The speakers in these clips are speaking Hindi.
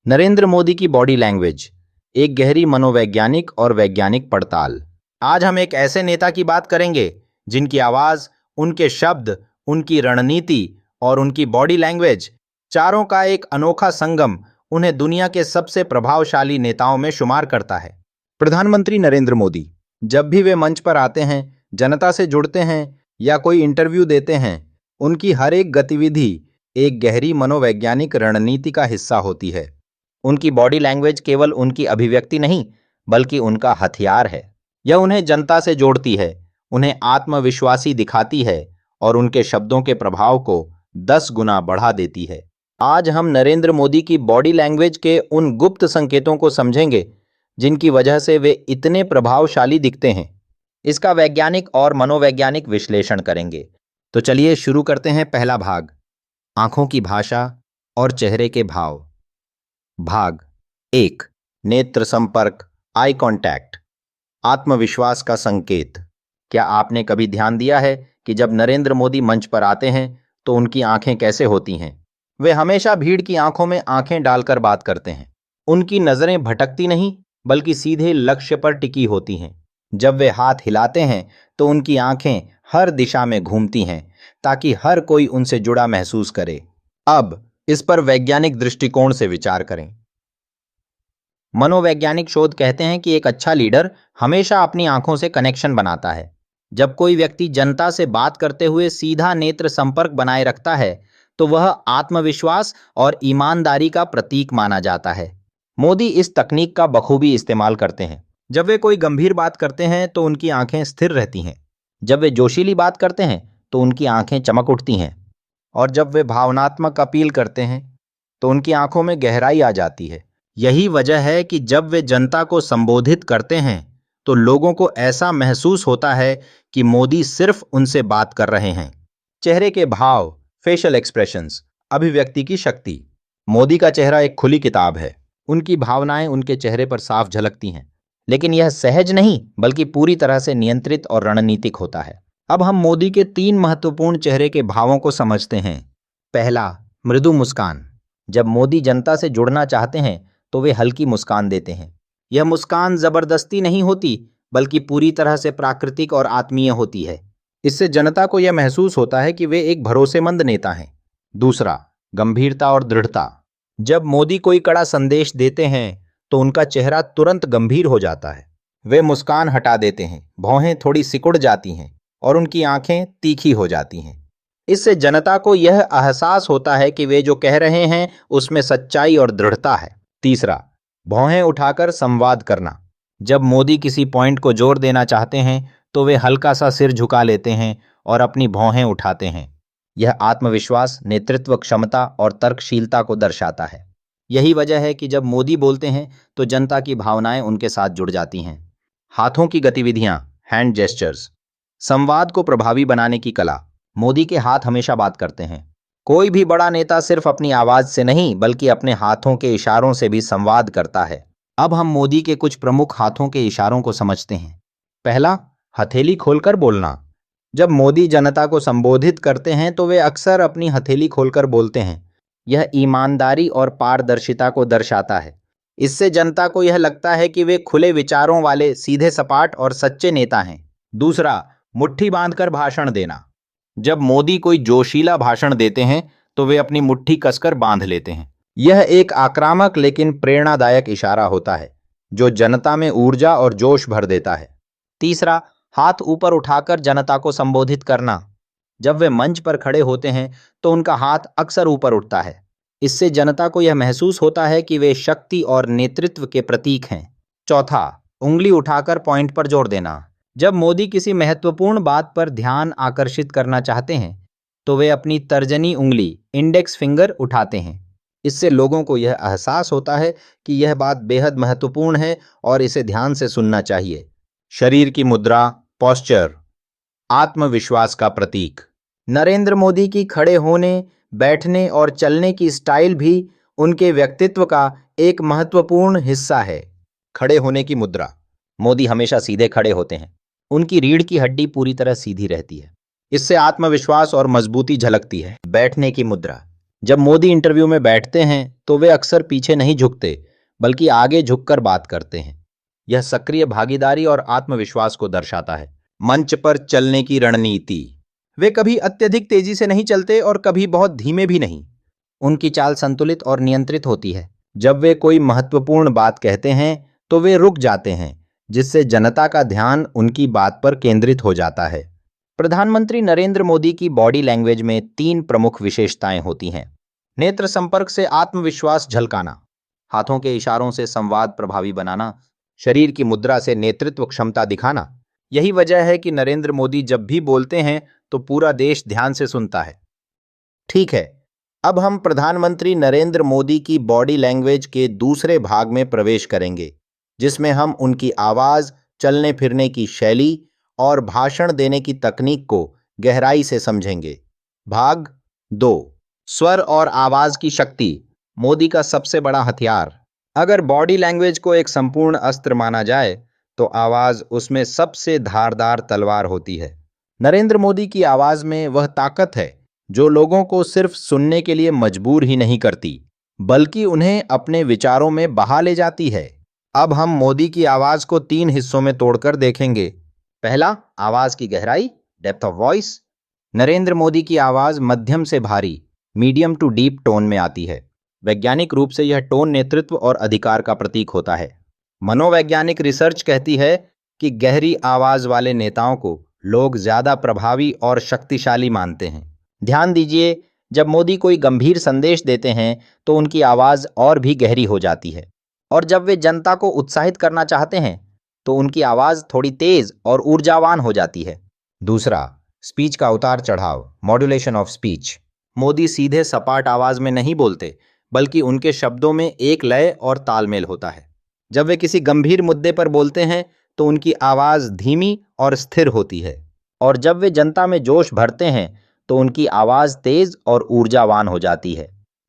नरेंद्र मोदी की बॉडी लैंग्वेज, एक गहरी मनोवैज्ञानिक और वैज्ञानिक पड़ताल। आज हम एक ऐसे नेता की बात करेंगे जिनकी आवाज, उनके शब्द, उनकी रणनीति और उनकी बॉडी लैंग्वेज, चारों का एक अनोखा संगम उन्हें दुनिया के सबसे प्रभावशाली नेताओं में शुमार करता है। प्रधानमंत्री नरेंद्र मोदी जब भी वे मंच पर आते हैं, जनता से जुड़ते हैं या कोई इंटरव्यू देते हैं, उनकी हर एक गतिविधि एक गहरी मनोवैज्ञानिक रणनीति का हिस्सा होती है। उनकी बॉडी लैंग्वेज केवल उनकी अभिव्यक्ति नहीं, बल्कि उनका हथियार है। यह उन्हें जनता से जोड़ती है, उन्हें आत्मविश्वासी दिखाती है और उनके शब्दों के प्रभाव को 10 गुना बढ़ा देती है। आज हम नरेंद्र मोदी की बॉडी लैंग्वेज के उन गुप्त संकेतों को समझेंगे जिनकी वजह से वे इतने प्रभावशाली दिखते हैं। इसका वैज्ञानिक और मनोवैज्ञानिक विश्लेषण करेंगे। तो चलिए शुरू करते हैं। पहला भाग, आंखों की भाषा और चेहरे के भाव। भाग 1, नेत्र संपर्क, आई कांटेक्ट, आत्मविश्वास का संकेत। क्या आपने कभी ध्यान दिया है कि जब नरेंद्र मोदी मंच पर आते हैं तो उनकी आंखें कैसे होती हैं? वे हमेशा भीड़ की आंखों में आंखें डालकर बात करते हैं। उनकी नजरें भटकती नहीं, बल्कि सीधे लक्ष्य पर टिकी होती हैं। जब वे हाथ हिलाते हैं तो उनकी आंखें हर दिशा में घूमती हैं ताकि हर कोई उनसे जुड़ा महसूस करे। अब इस पर वैज्ञानिक दृष्टिकोण से विचार करें। मनोवैज्ञानिक शोध कहते हैं कि एक अच्छा लीडर हमेशा अपनी आंखों से कनेक्शन बनाता है। जब कोई व्यक्ति जनता से बात करते हुए सीधा नेत्र संपर्क बनाए रखता है तो वह आत्मविश्वास और ईमानदारी का प्रतीक माना जाता है। मोदी इस तकनीक का बखूबी इस्तेमाल करते हैं। जब वे कोई गंभीर बात करते हैं तो उनकी आंखें स्थिर रहती हैं। जब वे जोशीली बात करते हैं तो उनकी आंखें चमक उठती हैं। और जब वे भावनात्मक अपील करते हैं तो उनकी आंखों में गहराई आ जाती है। यही वजह है कि जब वे जनता को संबोधित करते हैं तो लोगों को ऐसा महसूस होता है कि मोदी सिर्फ उनसे बात कर रहे हैं। चेहरे के भाव, फेशियल एक्सप्रेशंस, अभिव्यक्ति की शक्ति। मोदी का चेहरा एक खुली किताब है। उनकी भावनाएं उनके चेहरे पर साफ झलकती हैं, लेकिन यह सहज नहीं बल्कि पूरी तरह से नियंत्रित और रणनीतिक होता है। अब हम मोदी के 3 महत्वपूर्ण चेहरे के भावों को समझते हैं। पहला, मृदु मुस्कान। जब मोदी जनता से जुड़ना चाहते हैं तो वे हल्की मुस्कान देते हैं। यह मुस्कान जबरदस्ती नहीं होती, बल्कि पूरी तरह से प्राकृतिक और आत्मीय होती है। इससे जनता को यह महसूस होता है कि वे एक भरोसेमंद नेता हैं। दूसरा, गंभीरता और दृढ़ता। जब मोदी कोई कड़ा संदेश देते हैं तो उनका चेहरा तुरंत गंभीर हो जाता है। वे मुस्कान हटा देते हैं, भौहें थोड़ी सिकुड़ जाती हैं और उनकी आंखें तीखी हो जाती हैं। इससे जनता को यह एहसास होता है कि वे जो कह रहे हैं उसमें सच्चाई और दृढ़ता है। तीसरा, भौहें उठाकर संवाद करना। जब मोदी किसी पॉइंट को जोर देना चाहते हैं तो वे हल्का सा सिर झुका लेते हैं और अपनी भौहें उठाते हैं। यह आत्मविश्वास, नेतृत्व क्षमता और तर्कशीलता को दर्शाता है। यही वजह है कि जब मोदी बोलते हैं तो जनता की भावनाएं उनके साथ जुड़ जाती हैं। हाथों की गतिविधियां, हैंड जेस्चर्स, संवाद को प्रभावी बनाने की कला। मोदी के हाथ हमेशा बात करते हैं। कोई भी बड़ा नेता सिर्फ अपनी आवाज से नहीं बल्कि अपने हाथों के इशारों से भी संवाद करता है। अब हम मोदी के कुछ प्रमुख हाथों के इशारों को समझते हैं। पहला, हथेली खोलकर बोलना। जब मोदी जनता को संबोधित करते हैं तो वे अक्सर अपनी हथेली खोलकर बोलते हैं। यह ईमानदारी और पारदर्शिता को दर्शाता है। इससे जनता को यह लगता है कि वे खुले विचारों वाले, सीधे सपाट और सच्चे नेता हैं। दूसरा, मुट्ठी बांधकर भाषण देना। जब मोदी कोई जोशीला भाषण देते हैं तो वे अपनी मुट्ठी कसकर बांध लेते हैं। यह एक आक्रामक लेकिन प्रेरणादायक इशारा होता है जो जनता में ऊर्जा और जोश भर देता है। तीसरा, हाथ ऊपर उठाकर जनता को संबोधित करना। जब वे मंच पर खड़े होते हैं तो उनका हाथ अक्सर ऊपर उठता है। इससे जनता को यह महसूस होता है कि वे शक्ति और नेतृत्व के प्रतीक हैं। चौथा, उंगली उठाकर पॉइंट पर जोर देना। जब मोदी किसी महत्वपूर्ण बात पर ध्यान आकर्षित करना चाहते हैं तो वे अपनी तर्जनी उंगली, इंडेक्स फिंगर उठाते हैं। इससे लोगों को यह एहसास होता है कि यह बात बेहद महत्वपूर्ण है और इसे ध्यान से सुनना चाहिए। शरीर की मुद्रा, पोस्चर, आत्मविश्वास का प्रतीक। नरेंद्र मोदी की खड़े होने, बैठने और चलने की स्टाइल भी उनके व्यक्तित्व का एक महत्वपूर्ण हिस्सा है। खड़े होने की मुद्रा। मोदी हमेशा सीधे खड़े होते हैं। उनकी रीढ़ की हड्डी पूरी तरह सीधी रहती है। इससे आत्मविश्वास और मजबूती झलकती है। बैठने की मुद्रा। जब मोदी इंटरव्यू में बैठते हैं तो वे अक्सर पीछे नहीं झुकते, बल्कि आगे झुककर बात करते हैं। यह सक्रिय भागीदारी और आत्मविश्वास को दर्शाता है। मंच पर चलने की रणनीति। वे कभी अत्यधिक तेजी से नहीं चलते और कभी बहुत धीमे भी नहीं। उनकी चाल संतुलित और नियंत्रित होती है। जब वे कोई महत्वपूर्ण बात कहते हैं तो वे रुक जाते हैं, जिससे जनता का ध्यान उनकी बात पर केंद्रित हो जाता है। प्रधानमंत्री नरेंद्र मोदी की बॉडी लैंग्वेज में 3 प्रमुख विशेषताएं होती हैं। नेत्र संपर्क से आत्मविश्वास झलकाना, हाथों के इशारों से संवाद प्रभावी बनाना, शरीर की मुद्रा से नेतृत्व क्षमता दिखाना। यही वजह है कि नरेंद्र मोदी जब भी बोलते हैं तो पूरा देश ध्यान से सुनता है। ठीक है, अब हम प्रधानमंत्री नरेंद्र मोदी की बॉडी लैंग्वेज के दूसरे भाग में प्रवेश करेंगे, जिसमें हम उनकी आवाज, चलने फिरने की शैली और भाषण देने की तकनीक को गहराई से समझेंगे। भाग 2, स्वर और आवाज की शक्ति, मोदी का सबसे बड़ा हथियार। अगर बॉडी लैंग्वेज को एक संपूर्ण अस्त्र माना जाए तो आवाज उसमें सबसे धारदार तलवार होती है। नरेंद्र मोदी की आवाज में वह ताकत है जो लोगों को सिर्फ सुनने के लिए मजबूर ही नहीं करती, बल्कि उन्हें अपने विचारों में बहा ले जाती है। अब हम मोदी की आवाज को 3 हिस्सों में तोड़कर देखेंगे। पहला, आवाज की गहराई, depth of voice. Narendra Modi की आवाज मध्यम से भारी, मीडियम टू डीप टोन में आती है। वैज्ञानिक रूप से यह टोन नेतृत्व और अधिकार का प्रतीक होता है। मनोवैज्ञानिक रिसर्च कहती है कि गहरी आवाज वाले नेताओं को लोग ज्यादा प्रभावी और शक्तिशाली मानते हैं। ध्यान दीजिए, जब मोदी कोई गंभीर संदेश देते हैं तो उनकी आवाज और भी गहरी हो जाती है, और जब वे जनता को उत्साहित करना चाहते हैं तो उनकी आवाज थोड़ी तेज और ऊर्जावान हो जाती है। दूसरा, स्पीच का उतार चढ़ाव, मॉड्यूलेशन ऑफ स्पीच। मोदी सीधे सपाट आवाज में नहीं बोलते, बल्कि उनके शब्दों में एक लय और तालमेल होता है। जब वे किसी गंभीर मुद्दे पर बोलते हैं तो उनकी आवाज धीमी और स्थिर होती है, और जब वे जनता में जोश भरते हैं तो उनकी आवाज तेज और ऊर्जावान हो जाती है।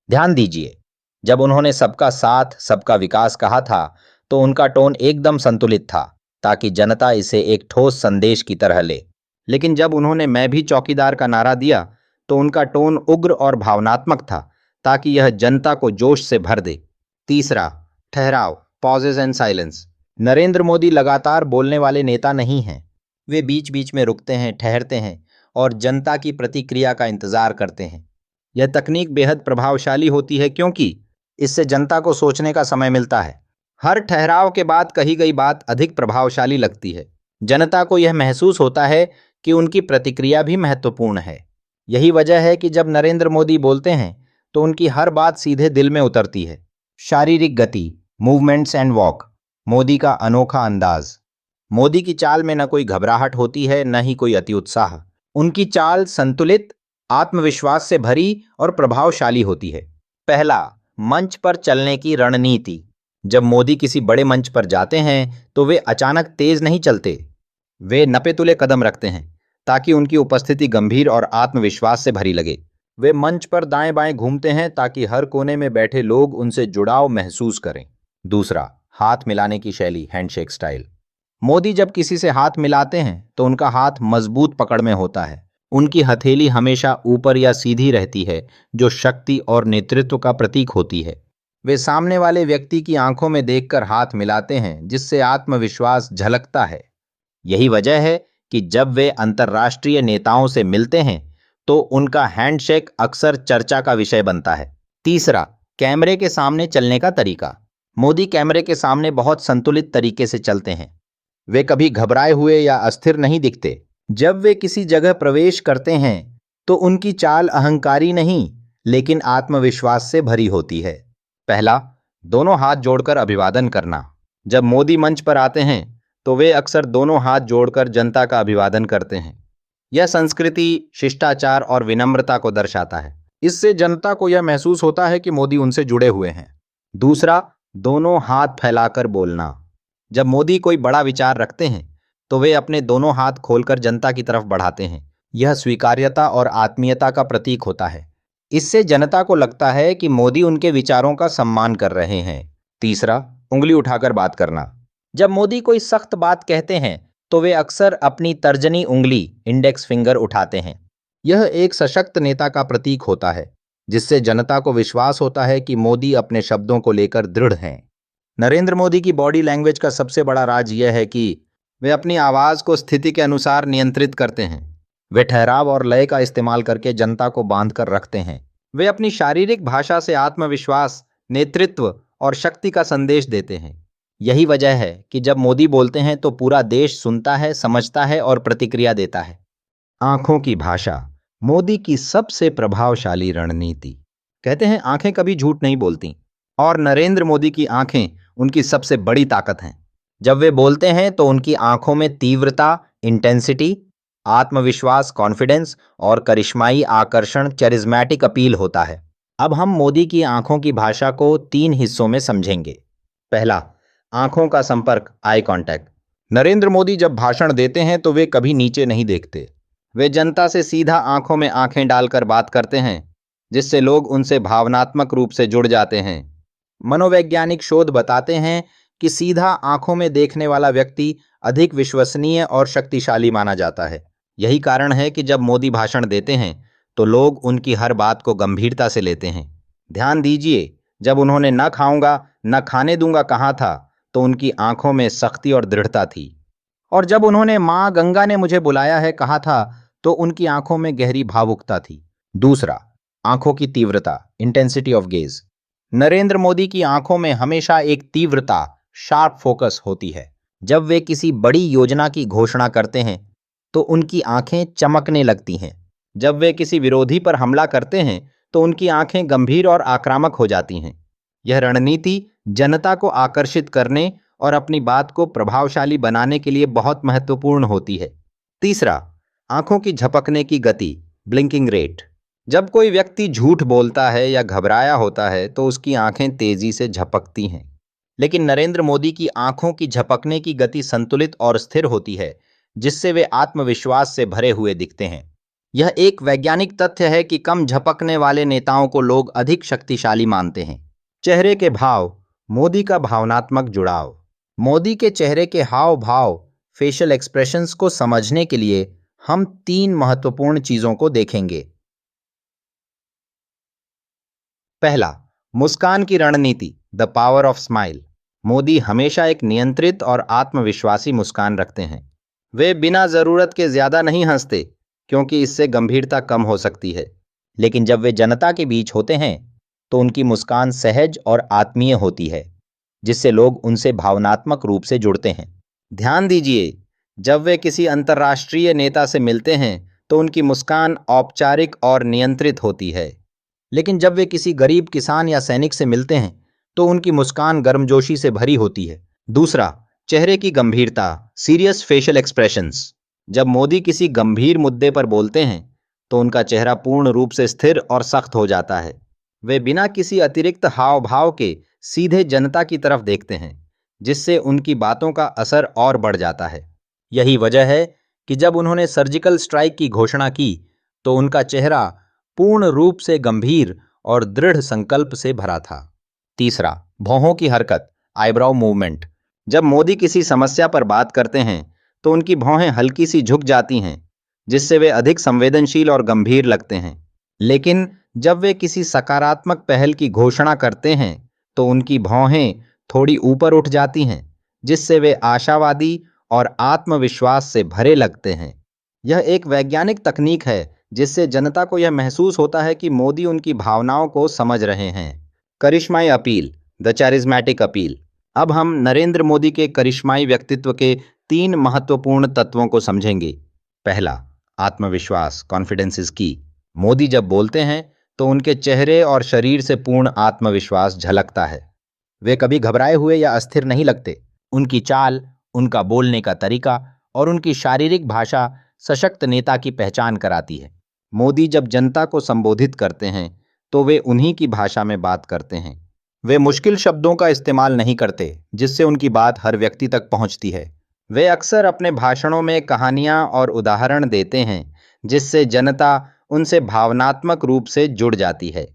ध्यान दीजिए, जब उन्होंने सबका साथ सबका विकास कहा था तो उनका टोन एकदम संतुलित था, ताकि जनता इसे एक ठोस संदेश की तरह ले। लेकिन जब उन्होंने मैं भी चौकीदार का नारा दिया तो उनका टोन उग्र और भावनात्मक था, ताकि यह जनता को जोश से भर दे। तीसरा, ठहराव, pauses and silence. Narendra Modi लगातार बोलने वाले नेता नहीं हैं। वे बीच बीच में रुकते हैं, ठहरते हैं और जनता की प्रतिक्रिया का इंतजार करते हैं। यह तकनीक बेहद प्रभावशाली होती है क्योंकि इससे जनता को सोचने का समय मिलता है। हर ठहराव के बाद कही गई बात अधिक प्रभावशाली लगती है। जनता को यह महसूस होता है कि उनकी प्रतिक्रिया भी महत्वपूर्ण है। यही वजह है कि जब नरेंद्र मोदी बोलते हैं तो उनकी हर बात सीधे दिल में उतरती है। शारीरिक गति, मूवमेंट्स एंड वॉक। मोदी का अनोखा अंदाज। मोदी की चाल में न कोई घबराहट होती है, न ही कोई अति उत्साह। उनकी चाल संतुलित, आत्मविश्वास से भरी और प्रभावशाली होती है। पहला, मंच पर चलने की रणनीति। जब मोदी किसी बड़े मंच पर जाते हैं तो वे अचानक तेज नहीं चलते। वे नपे-तुले कदम रखते हैं ताकि उनकी उपस्थिति गंभीर और आत्मविश्वास से भरी लगे। वे मंच पर दाएं बाएं घूमते हैं ताकि हर कोने में बैठे लोग उनसे जुड़ाव महसूस करें। दूसरा, हाथ मिलाने की शैली, हैंडशेक स्टाइल। मोदी जब किसी से हाथ मिलाते हैं तो उनका हाथ मजबूत पकड़ में होता है। उनकी हथेली हमेशा ऊपर या सीधी रहती है, जो शक्ति और नेतृत्व का प्रतीक होती है। वे सामने वाले व्यक्ति की आंखों में देखकर हाथ मिलाते हैं, जिससे आत्मविश्वास झलकता है। यही वजह है कि जब वे अंतर्राष्ट्रीय नेताओं से मिलते हैं तो उनका हैंडशेक अक्सर चर्चा का विषय बनता है। तीसरा, कैमरे के सामने चलने का तरीका। मोदी कैमरे के सामने बहुत संतुलित तरीके से चलते हैं। वे कभी घबराए हुए या अस्थिर नहीं दिखते। जब वे किसी जगह प्रवेश करते हैं तो उनकी चाल अहंकारी नहीं, लेकिन आत्मविश्वास से भरी होती है। पहला, दोनों हाथ जोड़कर अभिवादन करना। जब मोदी मंच पर आते हैं तो वे अक्सर दोनों हाथ जोड़कर जनता का अभिवादन करते हैं। यह संस्कृति, शिष्टाचार और विनम्रता को दर्शाता है। इससे जनता को यह महसूस होता है कि मोदी उनसे जुड़े हुए हैं। दूसरा, दोनों हाथ फैलाकर बोलना। जब मोदी कोई बड़ा विचार रखते हैं तो वे अपने दोनों हाथ खोलकर जनता की तरफ बढ़ाते हैं। यह स्वीकार्यता और आत्मीयता का प्रतीक होता है। इससे जनता को लगता है कि मोदी उनके विचारों का सम्मान कर रहे हैं। तीसरा, उंगली उठाकर बात करना। जब मोदी कोई सख्त बात कहते हैं तो वे अक्सर अपनी तर्जनी उंगली, इंडेक्स फिंगर उठाते हैं। यह एक सशक्त नेता का प्रतीक होता है। जिससे जनता को विश्वास होता है कि मोदी अपने शब्दों को लेकर दृढ़ हैं। नरेंद्र मोदी की बॉडी लैंग्वेज का सबसे बड़ा राज यह है कि वे अपनी आवाज को स्थिति के अनुसार नियंत्रित करते हैं। वे ठहराव और लय का इस्तेमाल करके जनता को बांध कर रखते हैं। वे अपनी शारीरिक भाषा से आत्मविश्वास, नेतृत्व और शक्ति का संदेश देते हैं। यही वजह है कि जब मोदी बोलते हैं तो पूरा देश सुनता है, समझता है और प्रतिक्रिया देता है। आंखों की भाषा, मोदी की सबसे प्रभावशाली रणनीति। कहते हैं आंखें कभी झूठ नहीं बोलती, और नरेंद्र मोदी की आंखें उनकी सबसे बड़ी ताकत हैं। जब वे बोलते हैं तो उनकी आंखों में तीव्रता, इंटेंसिटी, आत्मविश्वास, कॉन्फिडेंस और करिश्माई आकर्षण, चैरिज्मेटिक अपील होता है। अब हम मोदी की आंखों की भाषा को 3 हिस्सों में समझेंगे। पहला, आंखों का संपर्क, आई कांटेक्ट। नरेंद्र मोदी जब भाषण देते हैं तो वे कभी नीचे नहीं देखते। वे जनता से सीधा आंखों में आंखें डालकर बात करते हैं, जिससे लोग उनसे भावनात्मक रूप से जुड़ जाते हैं। मनोवैज्ञानिक शोध बताते हैं कि सीधा आंखों में देखने वाला व्यक्ति अधिक विश्वसनीय और शक्तिशाली माना जाता है। यही कारण है कि जब मोदी भाषण देते हैं तो लोग उनकी हर बात को गंभीरता से लेते हैं। ध्यान दीजिए, जब उन्होंने न खाऊंगा न खाने दूंगा कहा था तो उनकी आंखों में सख्ती और दृढ़ता थी। और जब उन्होंने मां गंगा ने मुझे बुलाया है कहा था तो उनकी आंखों में गहरी भावुकता थी। दूसरा, आंखों की तीव्रता, intensity of gauge. Narendra Modi की आंखों में हमेशा एक तीव्रता, शार्प फोकस होती है। जब वे किसी बड़ी योजना की घोषणा करते हैं तो उनकी आंखें चमकने लगती हैं। जब वे किसी विरोधी पर हमला करते हैं तो उनकी आंखें गंभीर और आक्रामक हो जाती हैं। यह रणनीति जनता को आकर्षित करने और अपनी बात को प्रभावशाली बनाने के लिए बहुत महत्वपूर्ण होती है। तीसरा, आंखों की झपकने की गति, ब्लिंकिंग रेट। जब कोई व्यक्ति झूठ बोलता है या घबराया होता है तो उसकी आंखें तेजी से झपकती हैं। लेकिन नरेंद्र मोदी की आंखों की झपकने की गति संतुलित और स्थिर होती है, जिससे वे आत्मविश्वास से भरे हुए दिखते हैं। यह एक वैज्ञानिक तथ्य है कि कम झपकने वाले नेताओं को लोग अधिक शक्तिशाली मानते हैं। चेहरे के भाव, मोदी का भावनात्मक जुड़ाव। मोदी के चेहरे के हाव भाव, फेशियल एक्सप्रेशंस को समझने के लिए हम 3 महत्वपूर्ण चीजों को देखेंगे। पहला, मुस्कान की रणनीति, the power of smile. Modi हमेशा एक नियंत्रित और आत्मविश्वासी मुस्कान रखते हैं। वे बिना जरूरत के ज्यादा नहीं हंसते, क्योंकि इससे गंभीरता कम हो सकती है। लेकिन जब वे जनता के बीच होते हैं तो उनकी मुस्कान सहज और आत्मीय होती है, जिससे लोग उनसे भावनात्मक रूप से जुड़ते हैं। ध्यान दीजिए, जब वे किसी अंतर्राष्ट्रीय नेता से मिलते हैं तो उनकी मुस्कान औपचारिक और नियंत्रित होती है। लेकिन जब वे किसी गरीब किसान या सैनिक से मिलते हैं तो उनकी मुस्कान गर्मजोशी से भरी होती है। दूसरा, चेहरे की गंभीरता, सीरियस फेशियल एक्सप्रेशंस। जब मोदी किसी गंभीर मुद्दे पर बोलते हैं तो उनका चेहरा पूर्ण रूप से स्थिर और सख्त हो जाता है। वे बिना किसी अतिरिक्त हाव भाव के सीधे जनता की तरफ देखते हैं, जिससे उनकी बातों का असर और बढ़ जाता है। यही वजह है कि जब उन्होंने सर्जिकल स्ट्राइक की घोषणा की तो उनका चेहरा पूर्ण रूप से गंभीर और दृढ़ संकल्प से भरा था। तीसरा, भौहों की हरकत, आईब्राउ मूवमेंट। जब मोदी किसी समस्या पर बात करते हैं तो उनकी भौहें हल्की सी झुक जाती हैं, जिससे वे अधिक संवेदनशील और गंभीर लगते हैं। लेकिन जब वे किसी सकारात्मक पहल की घोषणा करते हैं तो उनकी भौहें थोड़ी ऊपर उठ जाती हैं, जिससे वे आशावादी और आत्मविश्वास से भरे लगते हैं। यह एक वैज्ञानिक तकनीक है जिससे जनता को यह महसूस होता है कि मोदी उनकी भावनाओं को समझ रहे हैं। करिश्माई अपील, द चैरिज्मेटिक अपील। अब हम नरेंद्र मोदी के करिश्माई व्यक्तित्व के 3 महत्वपूर्ण तत्वों को समझेंगे। पहला, आत्मविश्वास, कॉन्फिडेंस इज की। मोदी जब बोलते हैं तो उनके चेहरे और शरीर से पूर्ण आत्मविश्वास झलकता है। वे कभी घबराए हुए या अस्थिर नहीं लगते। उनकी चाल, उनका बोलने का तरीका और उनकी शारीरिक भाषा सशक्त नेता की पहचान कराती है। मोदी जब जनता को संबोधित करते हैं तो वे उन्हीं की भाषा में बात करते हैं। वे मुश्किल शब्दों का इस्तेमाल नहीं करते, जिससे उनकी बात हर व्यक्ति तक पहुंचती है। वे अक्सर अपने भाषणों में कहानियां और उदाहरण देते हैं, जिससे जनता उनसे भावनात्मक रूप से जुड़ जाती है।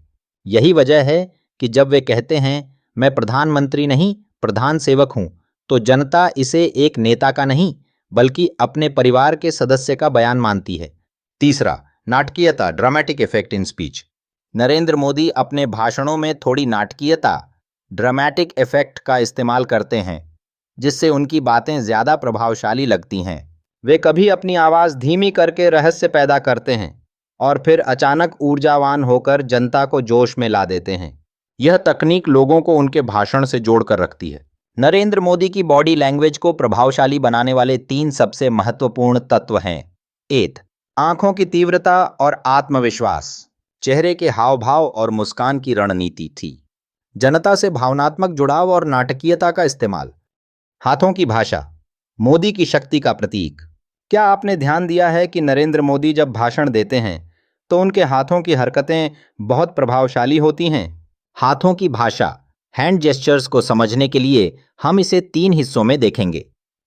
यही वजह है कि जब वे कहते हैं मैं प्रधानमंत्री नहीं प्रधान सेवक हूं, तो जनता इसे एक नेता का नहीं बल्कि अपने परिवार के सदस्य का बयान मानती है। तीसरा, नाटकीयता, dramatic effect in speech. Narendra Modi अपने भाषणों में थोड़ी नाटकीयता, ड्रामेटिक इफेक्ट का इस्तेमाल करते हैं, जिससे उनकी बातें ज़्यादा प्रभावशाली लगती हैं। वे कभी अपनी आवाज़ धीमी करके रहस्य पैदा करते हैं और फिर अचानक ऊर्जावान होकर जनता को जोश में ला देते हैं। यह तकनीक लोगों को उनके भाषण से जोड़कर रखती है। नरेंद्र मोदी की बॉडी लैंग्वेज को प्रभावशाली बनाने वाले 3 सबसे महत्वपूर्ण तत्व हैं। 8. आंखों की तीव्रता और आत्मविश्वास, चेहरे के हाव भाव और मुस्कान की रणनीति थी। जनता से भावनात्मक जुड़ाव और नाटकीयता का इस्तेमाल। हाथों की भाषा, मोदी की शक्ति का प्रतीक। क्या आपने ध्यान दिया है कि नरेंद्र मोदी जब भाषण देते हैं तो उनके हाथों की हरकतें बहुत प्रभावशाली होती हैं? हाथों की भाषा, हैंड जेस्चर्स को समझने के लिए हम इसे 3 हिस्सों में देखेंगे।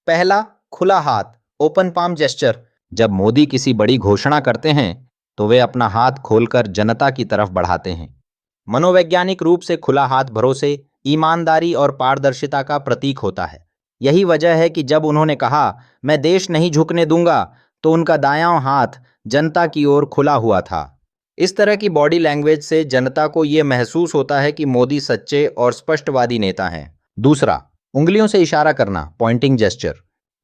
पहला, खुला हाथ, ओपन पाम जेस्चर। जब मोदी किसी बड़ी घोषणा करते हैं तो वे अपना हाथ खोलकर जनता की तरफ बढ़ाते हैं। मनोवैज्ञानिक रूप से खुला हाथ भरोसे, ईमानदारी और पारदर्शिता का प्रतीक होता है। यही वजह है कि जब उन्होंने कहा, मैं देश नहीं झुकने दूंगा, तो उनका दायां हाथ जनता की ओर खुला हुआ था। इस तरह की बॉडी लैंग्वेज से जनता को यह महसूस होता है कि मोदी सच्चे और स्पष्टवादी नेता हैं। दूसरा, उंगलियों से इशारा करना, पॉइंटिंग जेस्चर।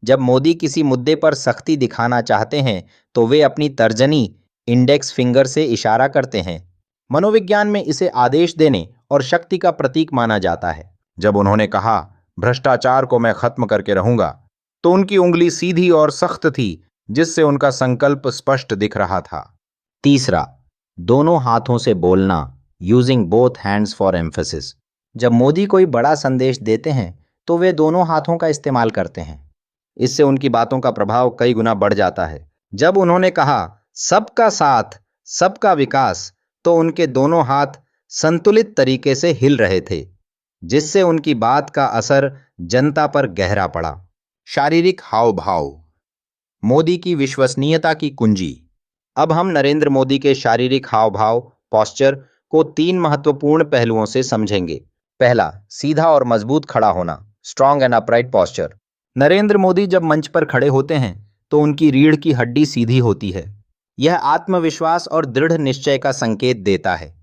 जब मोदी किसी मुद्दे पर सख्ती दिखाना चाहते हैं तो वे अपनी तर्जनी, इंडेक्स फिंगर से इशारा करते हैं। मनोविज्ञान में इसे आदेश देने और शक्ति का प्रतीक माना जाता है। जब उन्होंने कहा, भ्रष्टाचार को मैं खत्म करके रहूंगा, तो उनकी उंगली सीधी और सख्त थी, जिससे उनका संकल्प स्पष्ट दिख रहा था। तीसरा, दोनों हाथों से बोलना, using both hands for emphasis. जब मोदी कोई बड़ा संदेश देते हैं तो वे दोनों हाथों का इस्तेमाल करते हैं। इससे उनकी बातों का प्रभाव कई गुना बढ़ जाता है। जब उन्होंने कहा, सबका साथ, सबका विकास, तो उनके दोनों हाथ संतुलित तरीके से हिल रहे थे, जिससे उनकी बात का असर जनता पर गहरा पड़ा। शारीरिक हाव भाव, मोदी की विश्वसनीयता की कुंजी। अब हम नरेंद्र मोदी के शारीरिक हाव भाव, पॉस्चर को 3 महत्वपूर्ण पहलुओं से समझेंगे। पहला, सीधा और मजबूत खड़ा होना, strong and upright posture. Narendra Modi जब मंच पर खड़े होते हैं तो उनकी रीढ़ की हड्डी सीधी होती है। यह आत्मविश्वास और दृढ़ निश्चय का संकेत देता है।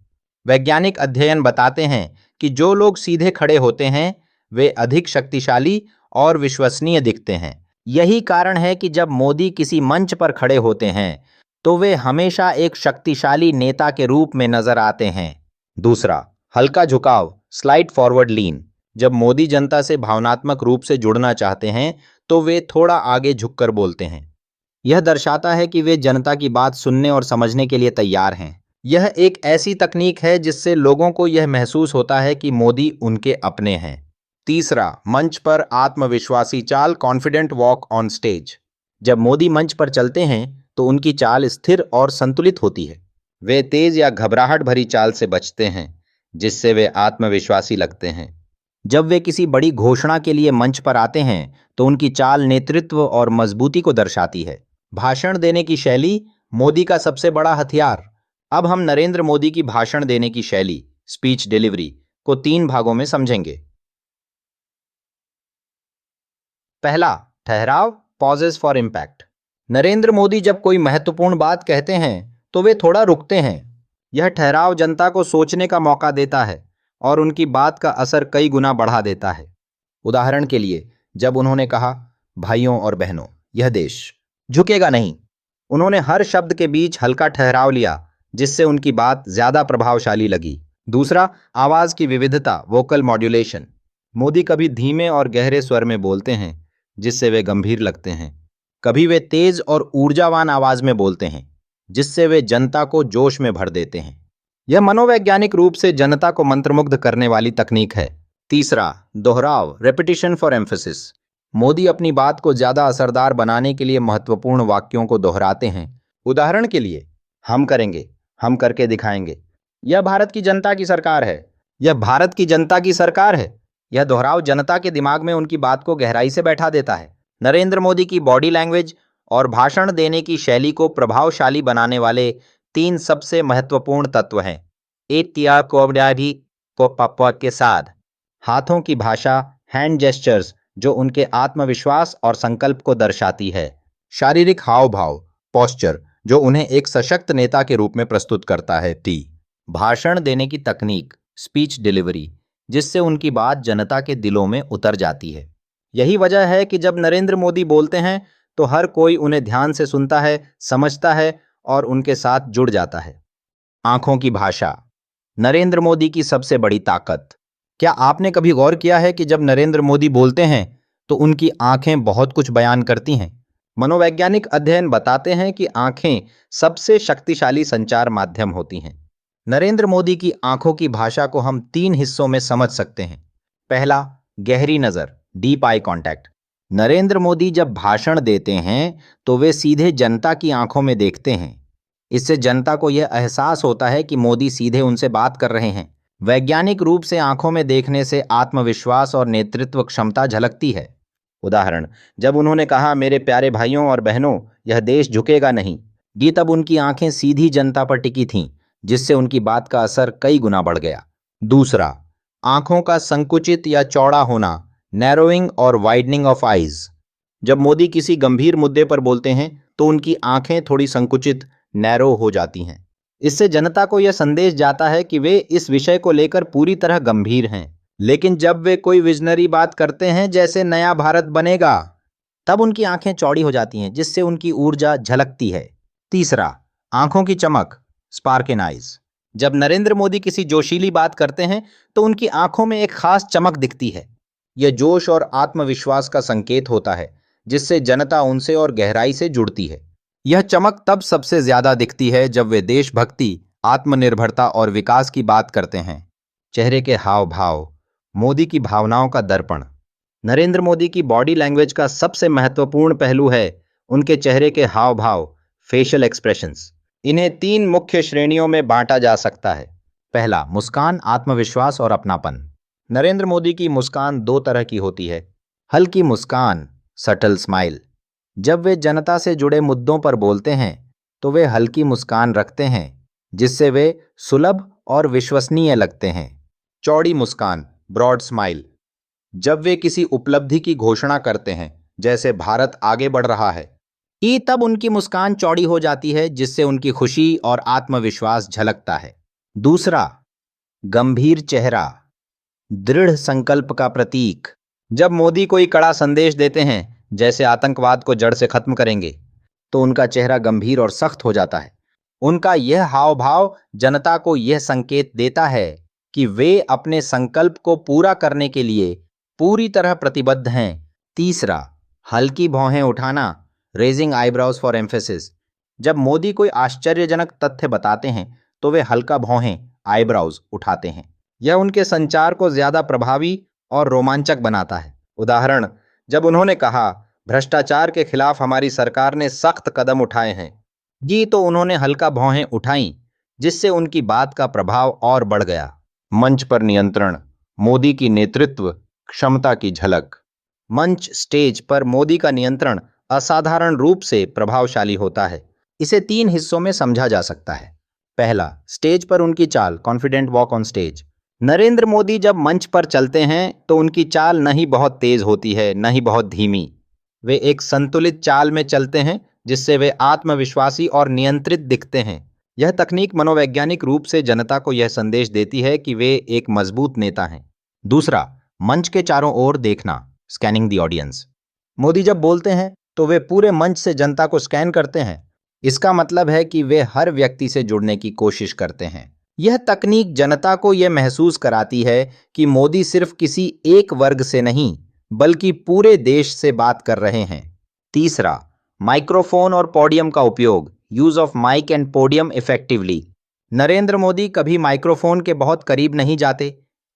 वैज्ञानिक अध्ययन बताते हैं कि जो लोग सीधे खड़े होते हैं वे अधिक शक्तिशाली और विश्वसनीय दिखते हैं। यही कारण है कि जब मोदी किसी मंच पर खड़े होते हैं तो वे हमेशा एक शक्तिशाली नेता के रूप में नजर आते हैं। दूसरा, हल्का झुकाव, स्लाइड फॉरवर्ड लीन। जब मोदी जनता से भावनात्मक रूप से जुड़ना चाहते हैं तो वे थोड़ा आगे झुककर बोलते हैं। यह दर्शाता है कि वे जनता की बात सुनने और समझने के लिए तैयार हैं। यह एक ऐसी तकनीक है जिससे लोगों को यह महसूस होता है कि मोदी उनके अपने हैं। तीसरा, मंच पर आत्मविश्वासी चाल, कॉन्फिडेंट वॉक ऑन स्टेज। जब मोदी मंच पर चलते हैं तो उनकी चाल स्थिर और संतुलित होती है। वे तेज या घबराहट भरी चाल से बचते हैं, जिससे वे आत्मविश्वासी लगते हैं। जब वे किसी बड़ी घोषणा के लिए मंच पर आते हैं तो उनकी चाल नेतृत्व और मजबूती को दर्शाती है। भाषण देने की शैली, मोदी का सबसे बड़ा हथियार। अब हम नरेंद्र मोदी की भाषण देने की शैली, स्पीच डिलीवरी, को 3 भागों में समझेंगे। पहला, ठहराव, pauses for impact. Narendra Modi जब कोई महत्वपूर्ण बात कहते हैं तो वे थोड़ा रुकते हैं। यह ठहराव जनता को सोचने का मौका देता है और उनकी बात का असर कई गुना बढ़ा देता है। उदाहरण के लिए, जब उन्होंने कहा, भाइयों और बहनों, यह देश झुकेगा नहीं, उन्होंने हर शब्द के बीच हल्का ठहराव लिया, जिससे उनकी बात ज्यादा प्रभावशाली लगी। दूसरा, आवाज की विविधता, वोकल मॉड्यूलेशन। मोदी कभी धीमे और गहरे स्वर में बोलते हैं, जिससे वे गंभीर लगते हैं। कभी वे तेज और ऊर्जावान आवाज में बोलते हैं, जिससे वे जनता को जोश में भर देते हैं। यह मनोवैज्ञानिक रूप से जनता को मंत्रमुग्ध करने वाली तकनीक है। तीसरा, दोहराव, रेपिटिशन फॉर एम्फेसिस। मोदी अपनी बात को ज्यादा असरदार बनाने के लिए महत्वपूर्ण वाक्यों को दोहराते हैं। उदाहरण के लिए, हम करेंगे, हम करके दिखाएंगे, यह भारत की जनता की सरकार है, यह भारत की जनता की सरकार है। यह दोहराव जनता के दिमाग में उनकी बात को गहराई से बैठा देता है। नरेंद्र मोदी की बॉडी लैंग्वेज और भाषण देने की शैली को प्रभावशाली बनाने वाले 3 सबसे महत्वपूर्ण तत्व हैं। एतिया कोबडारी को पप्पा के साथ, हाथों की भाषा, हैंड जेस्चर्स, जो उनके आत्मविश्वास और संकल्प को दर्शाती है। शारीरिक हाव भाव, पॉस्चर, जो उन्हें एक सशक्त नेता के रूप में प्रस्तुत करता है। टी भाषण देने की तकनीक, स्पीच डिलीवरी, जिससे उनकी बात जनता के दिलों में उतर जाती है। यही वजह है कि जब नरेंद्र मोदी बोलते हैं तो हर कोई उन्हें ध्यान से सुनता है, समझता है और उनके साथ जुड़ जाता है। आंखों की भाषा, नरेंद्र मोदी की सबसे बड़ी ताकत। क्या आपने कभी गौर किया है कि जब नरेंद्र मोदी बोलते हैं तो उनकी आंखें बहुत कुछ बयान करती हैं? मनोवैज्ञानिक अध्ययन बताते हैं कि आंखें सबसे शक्तिशाली संचार माध्यम होती हैं। नरेंद्र मोदी की आंखों की भाषा को हम 3 हिस्सों में समझ सकते हैं। पहला, गहरी नजर, deep eye contact. Narendra Modi जब भाषण देते हैं तो वे सीधे जनता की आंखों में देखते हैं। इससे जनता को यह एहसास होता है कि मोदी सीधे उनसे बात कर रहे हैं। वैज्ञानिक रूप से आंखों में देखने से आत्मविश्वास और नेतृत्व क्षमता झलकती है। उदाहरण, जब उन्होंने कहा, मेरे प्यारे भाइयों और बहनों, यह देश झुकेगा नहीं, जी तब उनकी आंखें सीधी जनता पर टिकी थीं, जिससे उनकी बात का असर कई गुना बढ़ गया। दूसरा, आंखों का संकुचित या चौड़ा होना, नैरोइंग और वाइडनिंग ऑफ आईज। जब मोदी किसी गंभीर मुद्दे पर बोलते हैं तो उनकी आंखें थोड़ी संकुचित, नैरो हो जाती हैं। इससे जनता को यह संदेश जाता है कि वे इस विषय को लेकर पूरी तरह गंभीर हैं। लेकिन जब वे कोई विजनरी बात करते हैं, जैसे नया भारत बनेगा, तब उनकी आंखें चौड़ी हो जाती हैं, जिससे उनकी ऊर्जा झलकती है। तीसरा, आंखों की चमक, स्पार्क इन आइज। जब नरेंद्र मोदी किसी जोशीली बात करते हैं तो उनकी आंखों में एक खास चमक दिखती है। यह जोश और आत्मविश्वास का संकेत होता है, जिससे जनता उनसे और गहराई से जुड़ती है। यह चमक तब सबसे ज्यादा दिखती है जब वे देशभक्ति, आत्मनिर्भरता और विकास की बात करते हैं। चेहरे के हाव भाव, मोदी की भावनाओं का दर्पण। नरेंद्र मोदी की बॉडी लैंग्वेज का सबसे महत्वपूर्ण पहलू है उनके चेहरे के हाव भाव, फेशियल एक्सप्रेशंस। इन्हें 3 मुख्य श्रेणियों में बांटा जा सकता है। पहला, मुस्कान, आत्मविश्वास और अपनापन। नरेंद्र मोदी की मुस्कान 2 तरह की होती है। हल्की मुस्कान, सटल स्माइल। जब वे जनता से जुड़े मुद्दों पर बोलते हैं तो वे हल्की मुस्कान रखते हैं, जिससे वे सुलभ और विश्वसनीय लगते हैं। चौड़ी मुस्कान, ब्रॉड स्माइल। जब वे किसी उपलब्धि की घोषणा करते हैं, जैसे भारत आगे बढ़ रहा है, तब उनकी मुस्कान चौड़ी हो जाती है, जिससे उनकी खुशी और आत्मविश्वास झलकता है। दूसरा, गंभीर चेहरा, दृढ़ संकल्प का प्रतीक। जब मोदी कोई कड़ा संदेश देते हैं, जैसे आतंकवाद को जड़ से खत्म करेंगे, तो उनका चेहरा गंभीर और सख्त हो जाता है। उनका यह हाव भाव जनता को यह संकेत देता है कि वे अपने संकल्प को पूरा करने के लिए पूरी तरह प्रतिबद्ध हैं। तीसरा, हल्की भौहें उठाना, रेजिंग आईब्रोज फॉर एम्फेसिस। जब मोदी कोई आश्चर्यजनक तथ्य बताते हैं तो वे हल्का भौहें, आईब्रोज उठाते हैं। यह उनके संचार को ज्यादा प्रभावी और रोमांचक बनाता है। उदाहरण, जब उन्होंने कहा, भ्रष्टाचार के खिलाफ हमारी सरकार ने सख्त कदम उठाए हैं, जी तो उन्होंने हल्का भौहें उठाई, जिससे उनकी बात का प्रभाव और बढ़ गया। मंच पर नियंत्रण, मोदी की नेतृत्व क्षमता की झलक। मंच, स्टेज पर मोदी का नियंत्रण असाधारण रूप से प्रभावशाली होता है। इसे 3 हिस्सों में समझा जा सकता है। पहला, स्टेज पर उनकी चाल, confident walk on stage. Narendra Modi जब मंच पर चलते हैं तो उनकी चाल न ही बहुत तेज होती है, न ही बहुत धीमी। वे एक संतुलित चाल में चलते हैं, जिससे वे आत्मविश्वासी और नियंत्रित दिखते हैं। यह तकनीक मनोवैज्ञानिक रूप से जनता को यह संदेश देती है कि वे एक मजबूत नेता हैं। दूसरा, मंच के चारों ओर देखना, स्कैनिंग द ऑडियंस। मोदी जब बोलते हैं तो वे पूरे मंच से जनता को स्कैन करते हैं। इसका मतलब है कि वे हर व्यक्ति से जुड़ने की कोशिश करते हैं। यह तकनीक जनता को यह महसूस कराती है कि मोदी सिर्फ किसी एक वर्ग से नहीं, बल्कि पूरे देश से बात कर रहे हैं। तीसरा, माइक्रोफोन और पोडियम का उपयोग, use of mic and podium effectively. Narendra Modi कभी माइक्रोफोन के बहुत करीब नहीं जाते,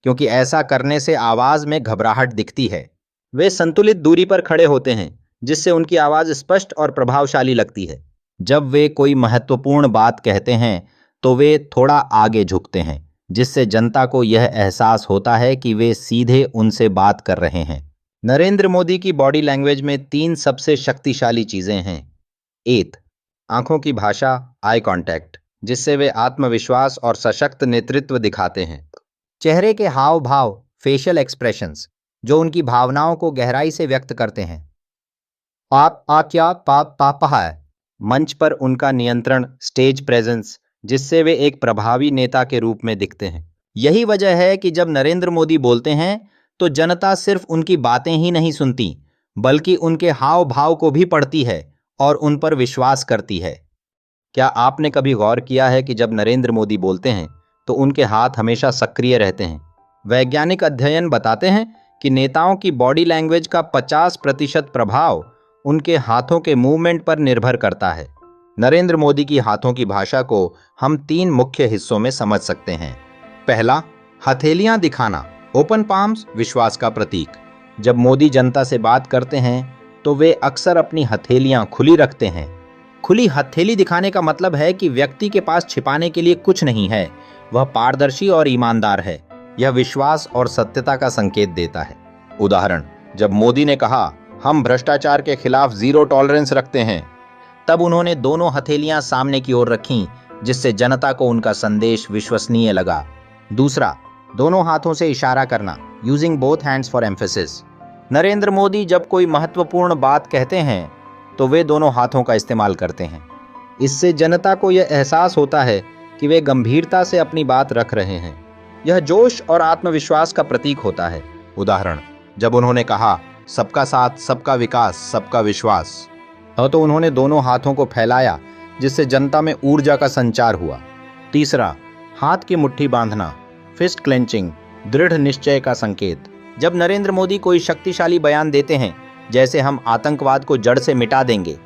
क्योंकि ऐसा करने से आवाज में घबराहट दिखती है। वे संतुलित दूरी पर खड़े होते हैं, जिससे उनकी आवाज स्पष्ट और प्रभावशाली लगती है। जब वे कोई महत्वपूर्ण बात कहते हैं तो वे थोड़ा आगे झुकते हैं, जिससे जनता को यह एहसास होता है कि वे सीधे उनसे बात कर रहे हैं। नरेंद्र मोदी की बॉडी लैंग्वेज में 3 सबसे शक्तिशाली चीजें हैं। एक, आंखों की भाषा, आई कांटेक्ट, जिससे वे आत्मविश्वास और सशक्त नेतृत्व दिखाते हैं। चेहरे के हाव भाव, फेशियल एक्सप्रेशंस, जो उनकी भावनाओं को गहराई से व्यक्त करते हैं। आप आ क्या पा पा पा है। मंच पर उनका नियंत्रण, स्टेज प्रेजेंस, जिससे वे एक प्रभावी नेता के रूप में दिखते हैं। यही वजह है कि जब नरेंद्र मोदी बोलते हैं तो जनता सिर्फ उनकी बातें ही नहीं सुनती, बल्कि उनके हाव भाव को भी पढ़ती है और उन पर विश्वास करती है। क्या आपने कभी गौर किया है कि जब नरेंद्र मोदी बोलते हैं तो उनके हाथ हमेशा सक्रिय रहते हैं? वैज्ञानिक अध्ययन बताते हैं कि नेताओं की बॉडी लैंग्वेज का 50% प्रभाव उनके हाथों के मूवमेंट पर निर्भर करता है। नरेंद्र मोदी की हाथों की भाषा को हम 3 मुख्य हिस्सों में समझ सकते हैं। पहला, हथेलियां दिखाना, ओपन पाम्स, विश्वास का प्रतीक। जब मोदी जनता से बात करते हैं तो वे अक्सर अपनी हथेलियां खुली रखते हैं। खुली हथेली दिखाने का मतलब है कि व्यक्ति के पास छिपाने के लिए कुछ नहीं है, वह पारदर्शी और ईमानदार है। यह विश्वास और सत्यता का संकेत देता है। उदाहरण, जब मोदी ने कहा हम भ्रष्टाचार के खिलाफ जीरो टॉलरेंस रखते हैं, तब उन्होंने दोनों हथेलियां सामने की ओर रखीं, जिससे जनता को उनका संदेश विश्वसनीय लगा। दूसरा, दोनों हाथों से इशारा करना, using both hands for emphasis. Narendra Modi जब कोई महत्वपूर्ण बात कहते हैं तो वे दोनों हाथों का इस्तेमाल करते हैं। इससे जनता को यह एहसास होता है कि वे गंभीरता से अपनी बात रख रहे हैं। यह जोश और आत्मविश्वास का प्रतीक होता है। उदाहरण, जब उन्होंने कहा सबका साथ, सबका विकास, सबका विश्वास, तो उन्होंने दोनों हाथों को फैलाया, जिससे जनता में ऊर्जा का संचार हुआ। तीसरा, हाथ की मुट्ठी बांधना, फिस्ट क्लेंचिंग, दृढ़ निश्चय का संकेत। जब नरेंद्र मोदी कोई शक्तिशाली बयान देते हैं, जैसे हम आतंकवाद को जड़ से मिटा देंगे,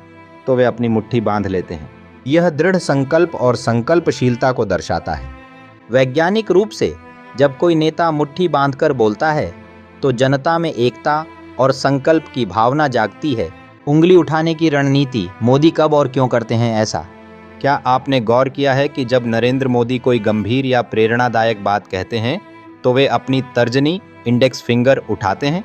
तो वे अपनी मुट्ठी बांध लेते हैं। यह दृढ़ संकल्प और संकल्पशीलता को दर्शाता है। वैज्ञानिक रूप से जब कोई नेता मुट्ठी बांधकर बोलता है तो जनता में एकता और संकल्प की भावना जागती है। उंगली उठाने की रणनीति, मोदी कब और क्यों करते हैं ऐसा? क्या आपने गौर किया है कि जब नरेंद्र मोदी कोई गंभीर या प्रेरणादायक बात कहते हैं तो वे अपनी तर्जनी, इंडेक्स फिंगर उठाते हैं?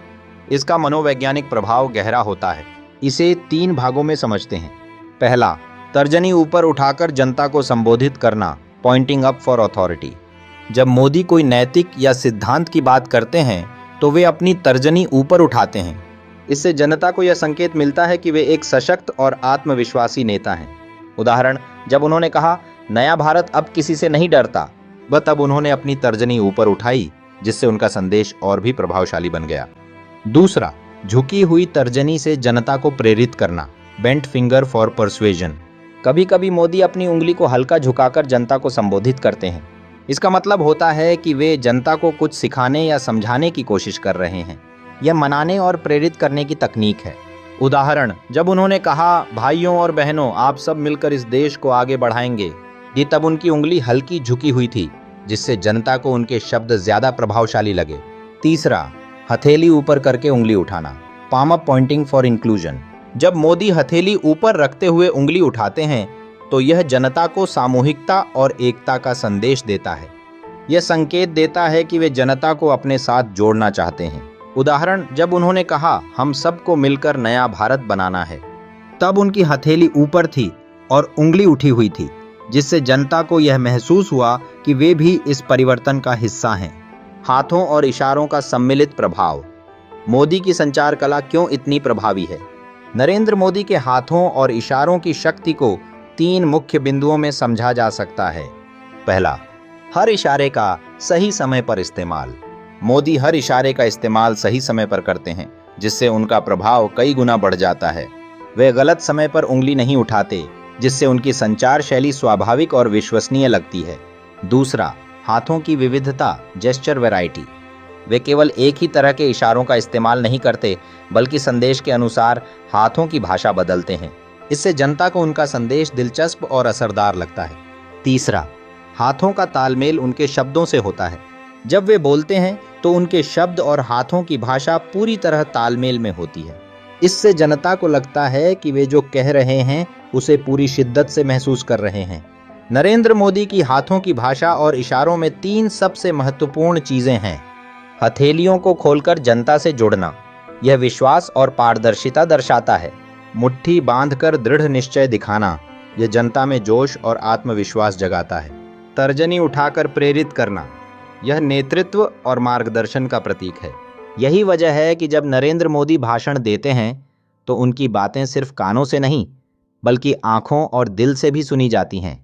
इसका मनोवैज्ञानिक प्रभाव गहरा होता है। इसे 3 भागों में समझते हैं। पहला, तर्जनी ऊपर उठाकर जनता को संबोधित करना, पॉइंटिंग अप फॉर अथॉरिटी। जब मोदी कोई नैतिक या सिद्धांत की बात करते हैं तो वे अपनी तर्जनी ऊपर उठाते हैं। इससे जनता को यह संकेत मिलता है कि वे एक सशक्त और आत्मविश्वासी नेता हैं। उदाहरण, जब उन्होंने कहा नया भारत अब किसी से नहीं डरता, तब उन्होंने अपनी तर्जनी ऊपर उठाई, जिससे उनका संदेश और भी प्रभावशाली बन गया। दूसरा, झुकी हुई तर्जनी से जनता को प्रेरित करना, बेंट फिंगर फॉर परसुएजन। कभी कभी मोदी अपनी उंगली को हल्का झुकाकर जनता को संबोधित करते हैं। इसका मतलब होता है कि वे जनता को कुछ सिखाने या समझाने की कोशिश कर रहे हैं। यह मनाने और प्रेरित करने की तकनीक है। उदाहरण, जब उन्होंने कहा भाइयों और बहनों आप सब मिलकर इस देश को आगे बढ़ाएंगे, तब उनकी उंगली हल्की झुकी हुई थी, जिससे जनता को उनके शब्द ज्यादा प्रभावशाली लगे। तीसरा, हथेली ऊपर करके उंगली उठाना, palm up pointing for inclusion. जब मोदी हथेली ऊपर रखते हुए उंगली उठाते हैं तो यह जनता को सामूहिकता और एकता का संदेश देता है। यह संकेत देता है कि वे जनता को अपने साथ जोड़ना चाहते हैं। उदाहरण, जब उन्होंने कहा हम सबको मिलकर नया भारत बनाना है, तब उनकी हथेली ऊपर थी और उंगली उठी हुई थी, जिससे जनता को यह महसूस हुआ कि वे भी इस परिवर्तन का हिस्सा हैं। हाथों और इशारों का सम्मिलित प्रभाव। मोदी की संचार कला क्यों इतनी प्रभावी है? नरेंद्र मोदी के हाथों और इशारों की शक्ति को 3 मुख्य बिंदुओं में समझा जा सकता है। पहला, हर इशारे का सही समय पर इस्तेमाल। मोदी हर इशारे का इस्तेमाल सही समय पर करते हैं, जिससे उनका प्रभाव कई गुना बढ़ जाता है। वे गलत समय पर उंगली नहीं उठाते, जिससे उनकी संचार शैली स्वाभाविक और विश्वसनीय लगती है। दूसरा, हाथों की विविधता, जेस्चर वैरायटी। वे केवल एक ही तरह के इशारों का इस्तेमाल नहीं करते, बल्कि संदेश के अनुसार हाथों की भाषा बदलते हैं। इससे जनता को उनका संदेश दिलचस्प और असरदार लगता है। तीसरा, हाथों का तालमेल उनके शब्दों से होता है। जब वे बोलते हैं तो उनके शब्द और हाथों की भाषा पूरी तरह तालमेल में होती है। इससे जनता को लगता है कि वे जो कह रहे हैं उसे पूरी शिद्दत से महसूस कर रहे हैं। नरेंद्र मोदी की हाथों की भाषा और इशारों में 3 सबसे महत्वपूर्ण चीजें हैं। हथेलियों को खोलकर जनता से जुड़ना, यह विश्वास और पारदर्शिता दर्शाता है। मुट्ठी बांधकर दृढ़ निश्चय दिखाना, यह जनता में जोश और आत्मविश्वास जगाता है। तर्जनी उठाकर प्रेरित करना, यह नेतृत्व और मार्गदर्शन का प्रतीक है। यही वजह है कि जब नरेंद्र मोदी भाषण देते हैं तो उनकी बातें सिर्फ कानों से नहीं, बल्कि आंखों और दिल से भी सुनी जाती हैं।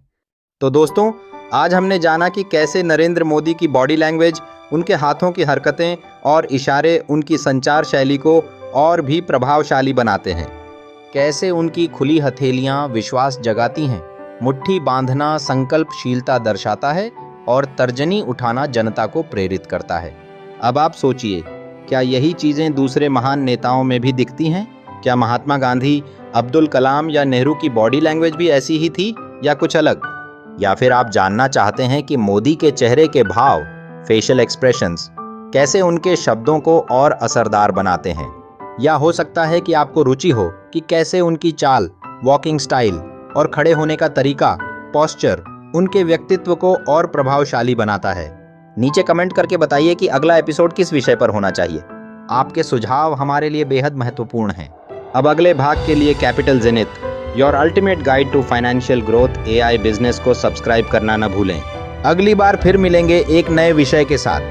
तो दोस्तों, आज हमने जाना कि कैसे नरेंद्र मोदी की बॉडी लैंग्वेज, उनके हाथों की हरकतें और इशारे उनकी संचार शैली को और भी प्रभावशाली बनाते हैं। कैसे उनकी खुली हथेलियां विश्वास जगाती हैं, मुट्ठी बांधना संकल्पशीलता दर्शाता है और तर्जनी उठाना जनता को प्रेरित करता है। अब आप सोचिए, क्या यही चीजें दूसरे महान नेताओं में भी दिखती हैं? क्या महात्मा गांधी, अब्दुल कलाम या नेहरू की बॉडी लैंग्वेज भी ऐसी ही थी या कुछ अलग? या फिर आप जानना चाहते हैं कि मोदी के चेहरे के भाव, फेशियल एक्सप्रेशंस, कैसे उनके शब्दों को और असरदार बनाते हैं? या हो सकता है कि आपको रुचि हो कि कैसे उनकी चाल, वॉकिंग स्टाइल और खड़े होने का तरीका, पोस्चर उनके व्यक्तित्व को और प्रभावशाली बनाता है। नीचे कमेंट करके बताइए कि अगला एपिसोड किस विषय पर होना चाहिए। आपके सुझाव हमारे लिए बेहद महत्वपूर्ण हैं। अब अगले भाग के लिए capital zenith, your ultimate guide to financial growth AI business को सब्सक्राइब करना न भूलें। अगली बार फिर मिलेंगे एक नए विषय के साथ।